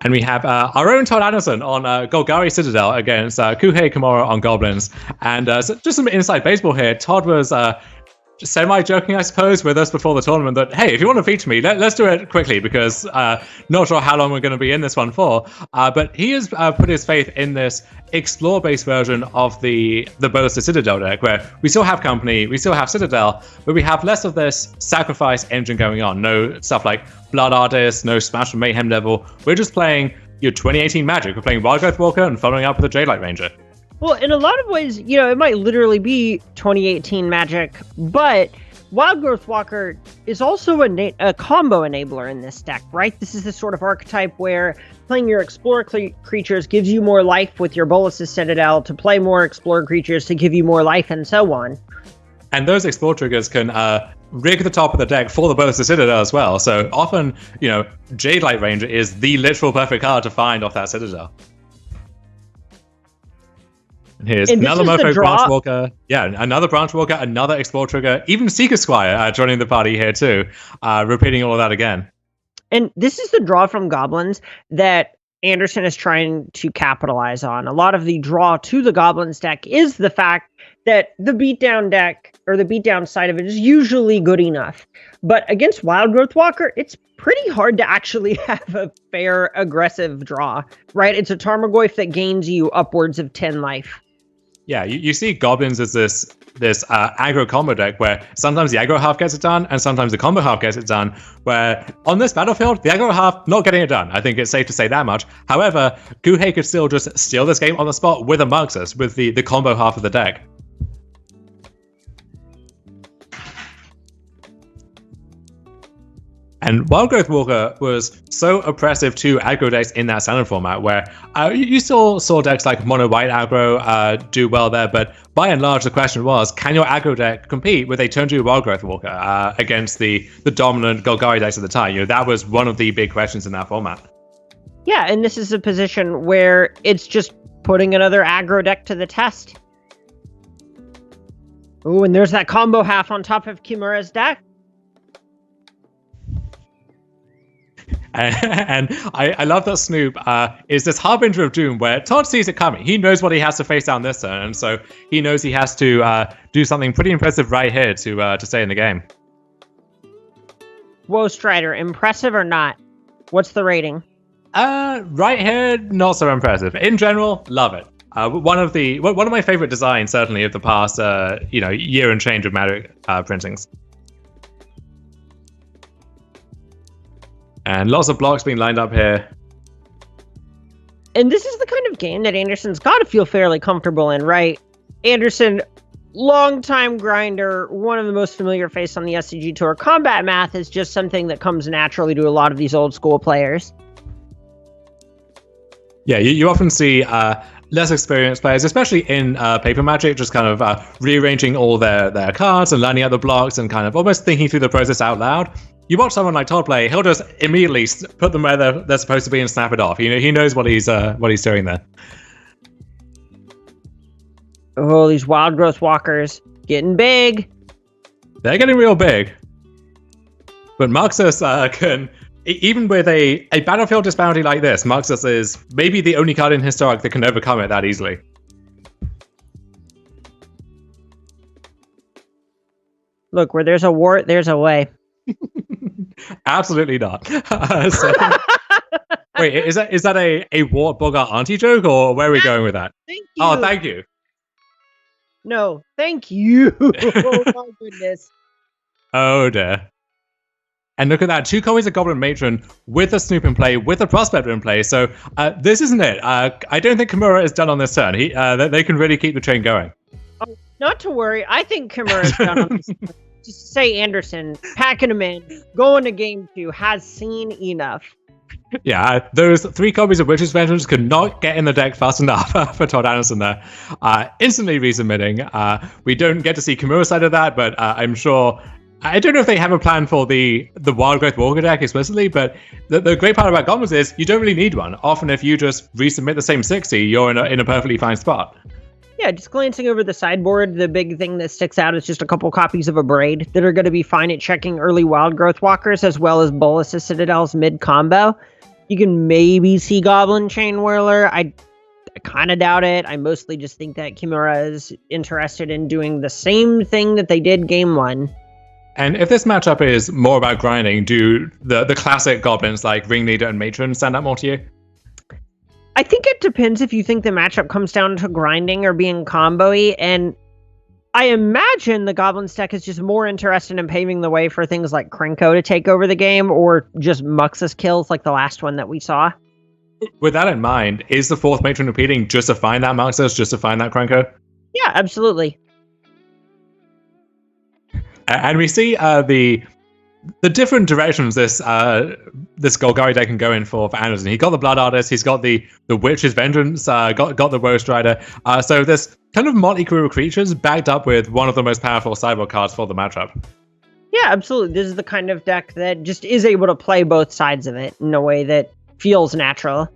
And we have our own Todd Anderson on Golgari Citadel against Kuhei Kimura on Goblins. And so just some inside baseball here. Todd was semi-joking, I suppose, with us before the tournament that, hey, if you want to feature me, let's do it quickly because not sure how long we're going to be in this one for. But he has put his faith in this explore-based version of the Bolster Citadel deck, where we still have Company, we still have Citadel, but we have less of this sacrifice engine going on. No stuff like Blood Artist, no Smash and Mayhem Devil. We're just playing your 2018 Magic. We're playing Wild Growth Walker and following up with a Jadelight Ranger. Well, in a lot of ways, it might literally be 2018 Magic, but Wild Growth Walker is also a combo enabler in this deck, right? This is the sort of archetype where playing your Explorer creatures gives you more life with your Bolas's Citadel, to play more Explorer creatures to give you more life, and so on. And those Explore triggers can rig the top of the deck for the Bolas's Citadel as well. So often, Jadelight Ranger is the literal perfect card to find off that Citadel. Here's another Mofo Branch Walker. Yeah, another Branch Walker, another Explore trigger, even Seeker Squire joining the party here too, repeating all of that again. And this is the draw from Goblins that Anderson is trying to capitalize on. A lot of the draw to the Goblins deck is the fact that the beatdown deck, or the beatdown side of it, is usually good enough. But against Wild Growth Walker, it's pretty hard to actually have a fair, aggressive draw, right? It's a Tarmogoyf that gains you upwards of 10 life. Yeah, you see Goblins as this aggro combo deck where sometimes the aggro half gets it done and sometimes the combo half gets it done, where on this battlefield, the aggro half not getting it done. I think it's safe to say that much. However, Kuhei could still just steal this game on the spot with a Muxus, with the combo half of the deck. And Wild Growth Walker was so oppressive to aggro decks in that standard format, where you still saw decks like Mono White aggro do well there, but by and large the question was, can your aggro deck compete with a turn 2 Wild Growth Walker against the dominant Golgari decks at the time? That was one of the big questions in that format. Yeah, and this is a position where it's just putting another aggro deck to the test. Ooh, and there's that combo half on top of Kimura's deck. And I love that Snoop is this harbinger of doom where Todd sees it coming. He knows what he has to face down this turn, and so he knows he has to do something pretty impressive right here to stay in the game. Whoa, Strider, impressive or not? What's the rating? Right here, not so impressive. In general, love it. One of my favorite designs, certainly, of the past year and change of Magic printings. And lots of blocks being lined up here. And this is the kind of game that Anderson's got to feel fairly comfortable in, right? Anderson, longtime grinder, one of the most familiar faces on the SCG Tour. Combat math is just something that comes naturally to a lot of these old school players. Yeah, you often see less experienced players, especially in paper Magic, just kind of rearranging all their cards and lining out the blocks and kind of almost thinking through the process out loud. You watch someone like Todd play, he'll just immediately put them where they're supposed to be and snap it off. He knows what he's doing there. Oh, these Wild Growth Walkers getting big. They're getting real big. But Muxus can, even with a battlefield disparity like this, Muxus is maybe the only card in Historic that can overcome it that easily. Look, where there's a wart, there's a way. Absolutely not. Wait, is that a Wart Bogart auntie joke, or where are we going with that? Thank you. Oh, thank you. No, thank you. Oh my goodness. Oh dear. And look at that, 2 copies of Goblin Matron with a Snoop in play, with a Prospector in play. So this isn't it. I don't think Kimura is done on this turn. They can really keep the train going. Oh, not to worry. I think Kimura is done on this turn. Just to say Anderson, packing him in, going to game 2, has seen enough. Yeah, those 3 copies of Witch's Vengeance could not get in the deck fast enough for Todd Anderson there. Instantly resubmitting. We don't get to see Kimura's side of that, but I'm sure... I don't know if they have a plan for the Wild Growth Walker deck explicitly, but the great part about Goblins is you don't really need one. Often if you just resubmit the same 60, you're in a perfectly fine spot. Yeah, just glancing over the sideboard, the big thing that sticks out is just a couple copies of Abrade that are going to be fine at checking early Wild Growth Walkers, as well as Bolas's Citadel's mid-combo. You can maybe see Goblin Chain Whirler. I kind of doubt it. I mostly just think that Kimura is interested in doing the same thing that they did game 1. And if this matchup is more about grinding, do the classic goblins like Ringleader and Matron stand out more to you? I think it depends if you think the matchup comes down to grinding or being combo-y, and I imagine the Goblins deck is just more interested in paving the way for things like Krenko to take over the game, or just Muxus kills like the last one that we saw. With that in mind, is the 4th Matron repeating just to find that Muxus, just to find that Krenko? Yeah, absolutely. And we see the different directions this Golgari deck can go in for Anderson. He got the Blood Artist, he's got the Witch's Vengeance, got the Roast Rider. So this kind of motley crew of creatures backed up with one of the most powerful sideboard cards for the matchup. Yeah, absolutely. This is the kind of deck that just is able to play both sides of it in a way that feels natural.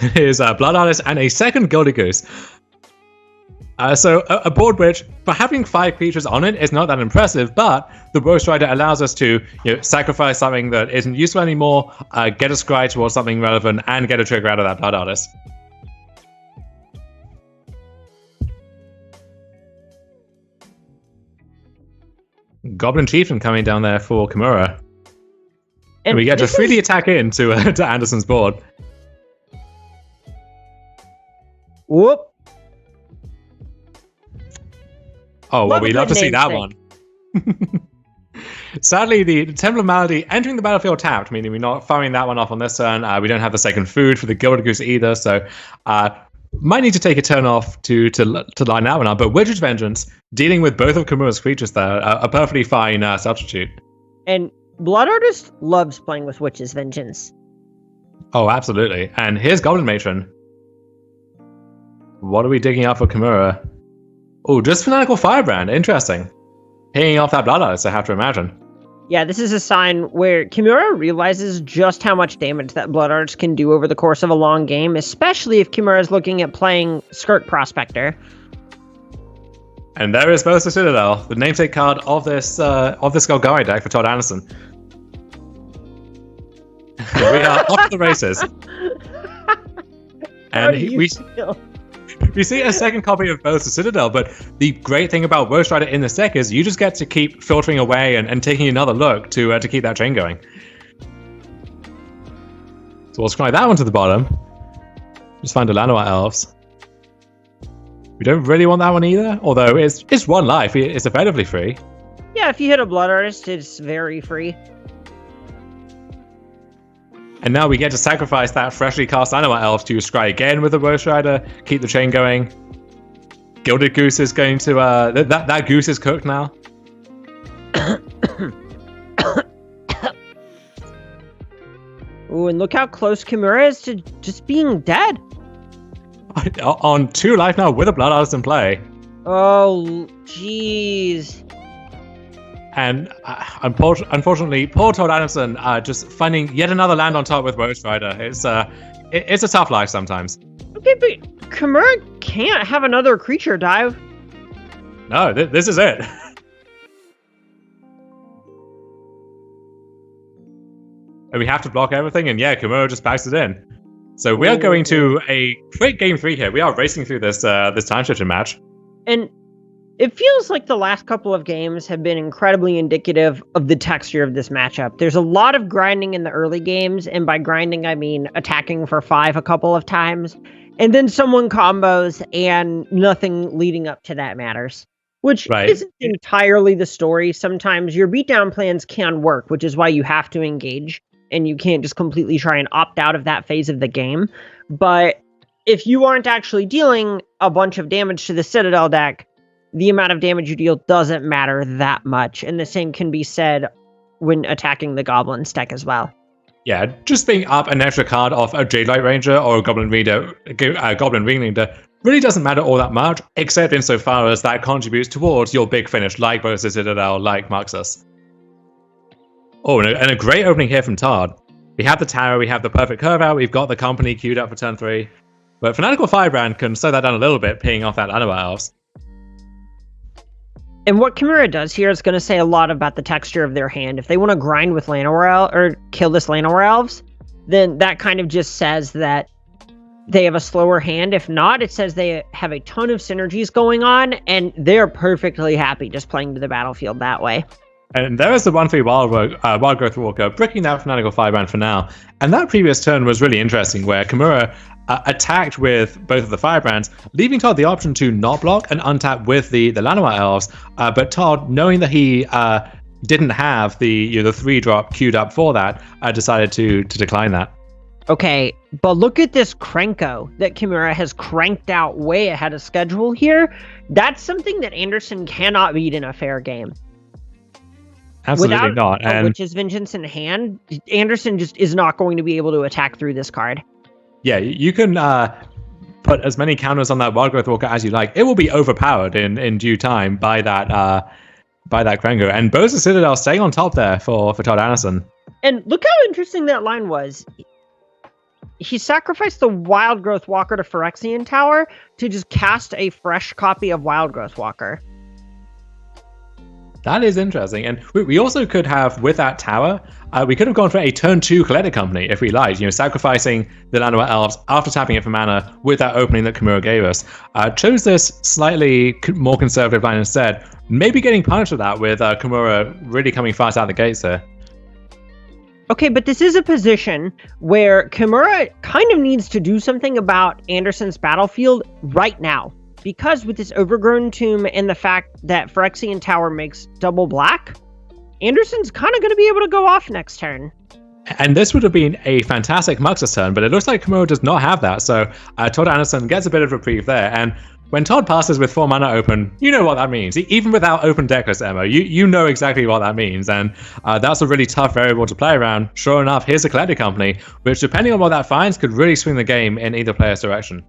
It is Blood Artist and a second Gilded Goose. So a board which, for having 5 creatures on it, is not that impressive, but the Roast Rider allows us to sacrifice something that isn't useful anymore, get a scry towards something relevant, and get a trigger out of that Blood Artist. Goblin Chieftain coming down there for Kimura. And we get to freely attack into to Anderson's board. Whoop. Oh, well, we love to see that one. Sadly, the Temple of Malady entering the battlefield tapped, meaning we're not firing that one off on this turn. We don't have the second food for the Gilded Goose either, so might need to take a turn off to line that one up. But Witch's Vengeance, dealing with both of Kimura's creatures there, a perfectly fine substitute. And Blood Artist loves playing with Witch's Vengeance. Oh, absolutely. And here's Goblin Matron. What are we digging up for Kimura? Oh, just Fanatical Firebrand. Interesting. Paying off that Blood Artist, I have to imagine. Yeah, this is a sign where Kimura realizes just how much damage that Blood Artist can do over the course of a long game, especially if Kimura is looking at playing Skirk Prospector. And there is Bosa Citadel, the namesake card of this Golgari deck for Todd Anderson. We are off to the races. And we see a second copy of Bosa Citadel, but the great thing about Roast Rider in this deck is you just get to keep filtering away and taking another look to keep that chain going. So we'll scry that one to the bottom. Just find a Llanowar Elves. We don't really want that one either, although it's 1 life. It's effectively free. Yeah, if you hit a Blood Artist, it's very free. And now we get to sacrifice that freshly cast Llanowar Elves to scry again with the Roast Rider, keep the chain going. Gilded Goose is going to... that goose is cooked now. Ooh, and look how close Kimura is to just being dead. On 2 life now with a Blood Artist in play. Oh, jeez. And unfortunately, poor Todd Anderson just finding yet another land on top with Roast Rider. It's a tough life sometimes. Okay, but Kimura can't have another creature dive. No, this is it. And we have to block everything, and yeah, Kimura just backs it in. So we are going to a quick game 3 here. We are racing through this time shifting match. And it feels like the last couple of games have been incredibly indicative of the texture of this matchup. There's a lot of grinding in the early games, and by grinding, I mean attacking for 5 a couple of times, and then someone combos, and nothing leading up to that matters. Which isn't entirely the story. Sometimes your beatdown plans can work, which is why you have to engage, and you can't just completely try and opt out of that phase of the game. But if you aren't actually dealing a bunch of damage to the Citadel deck, the amount of damage you deal doesn't matter that much. And the same can be said when attacking the Goblins deck as well. Yeah, just being up an extra card off a Jadelight Ranger or a Goblin Ringleader really doesn't matter all that much, except insofar as that contributes towards your big finish, like Bosa Citadel, like Muxus. Oh, and a great opening here from Todd. We have the Tower, we have the perfect curve out, we've got the company queued up for turn 3. But Fanatical Firebrand can slow that down a little bit, paying off that Llanowar Elves. And what Kimura does here is going to say a lot about the texture of their hand. If they want to grind with Llanowar or kill this Llanowar Elves, then that kind of just says that they have a slower hand. If not, it says they have a ton of synergies going on, and they're perfectly happy just playing to the battlefield that way. And there is the 1/3 Wild Growth Walker, bricking that Fanatical Firebrand for now. And that previous turn was really interesting, where Kimura attacked with both of the Firebrands, leaving Todd the option to not block and untap with the Llanowar Elves. But Todd, knowing that he didn't have the 3-drop queued up for that, decided to decline that. Okay, but look at this Krenko that Kimura has cranked out way ahead of schedule here. That's something that Anderson cannot beat in a fair game. Absolutely not. And Witch's Vengeance in hand, Anderson just is not going to be able to attack through this card. Yeah, you can put as many counters on that Wild Growth Walker as you like. It will be overpowered in due time by that Krenko. And Boza Citadel staying on top there for Todd Anderson. And look how interesting that line was. He sacrificed the Wild Growth Walker to Phyrexian Tower to just cast a fresh copy of Wild Growth Walker. That is interesting. And we also could have, with that tower, we could have gone for a turn 2 Collector Company if we liked, sacrificing the Llanowar Elves after tapping it for mana with that opening that Kimura gave us. Chose this slightly more conservative line instead, maybe getting punished for that with Kimura really coming fast out the gates there. Okay, but this is a position where Kimura kind of needs to do something about Anderson's battlefield right now. Because with this Overgrown Tomb and the fact that Phyrexian Tower makes double black, Anderson's kind of going to be able to go off next turn. And this would have been a fantastic Muxus turn, but it looks like Kimura does not have that, so Todd Anderson gets a bit of reprieve there. And when Todd passes with 4 mana open, you know what that means. Even without open decklist ammo, you know exactly what that means. And that's a really tough variable to play around. Sure enough, here's a Collector Company, which depending on what that finds, could really swing the game in either player's direction.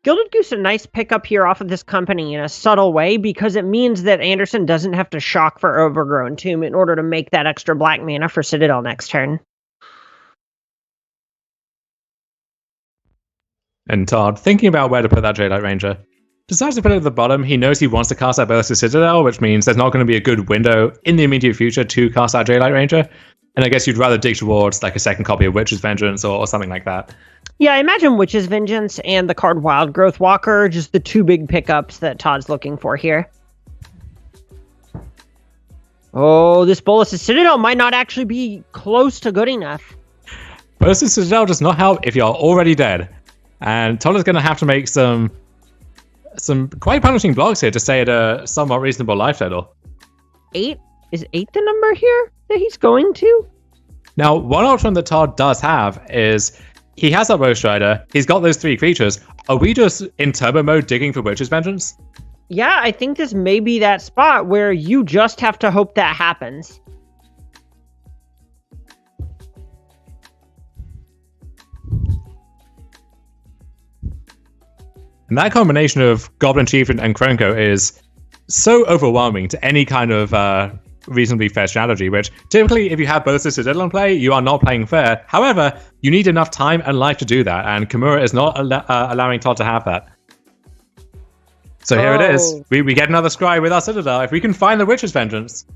Gilded Goose a nice pickup here off of this company in a subtle way, because it means that Anderson doesn't have to shock for Overgrown Tomb in order to make that extra black mana for Citadel next turn. And Todd, thinking about where to put that Jadeite Ranger, decides to put it at the bottom. He knows he wants to cast that Burst to Citadel, which means there's not going to be a good window in the immediate future to cast that Jadeite Ranger. And I guess you'd rather dig towards like a second copy of Witch's Vengeance or something like that. Yeah, I imagine Witch's Vengeance and the card Wild Growth Walker, just the 2 big pickups that Todd's looking for here. Oh, this Bolus of Citadel might not actually be close to good enough. Bolus of Citadel does not help if you're already dead. And Todd is going to have to make some quite punishing blocks here to stay at a somewhat reasonable life total. 8? Is 8 the number here that he's going to? Now, one option that Todd does have is he has that Road Strider. He's got those 3 creatures. Are we just in turbo mode digging for Witch's Vengeance? Yeah, I think this may be that spot where you just have to hope that happens. And that combination of Goblin Chieftain and Krenko is so overwhelming to any kind of reasonably fair strategy, which typically if you have both the Citadel in play, you are not playing fair. However, you need enough time and life to do that, and Kimura is not allowing Todd to have that. So here it is. We get another scry with our Citadel. If we can find the Witch's Vengeance,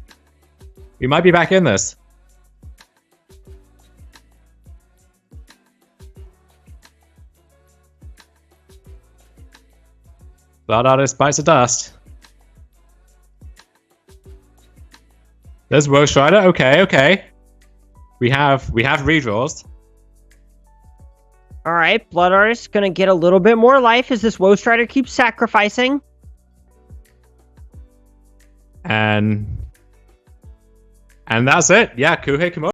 we might be back in this. Blood Artist bites the dust. There's Woe Strider. Okay. We have redraws. All right, Blood Artist gonna get a little bit more life as this Woe Strider keeps sacrificing. And that's it. Yeah, Kuhei Kimura.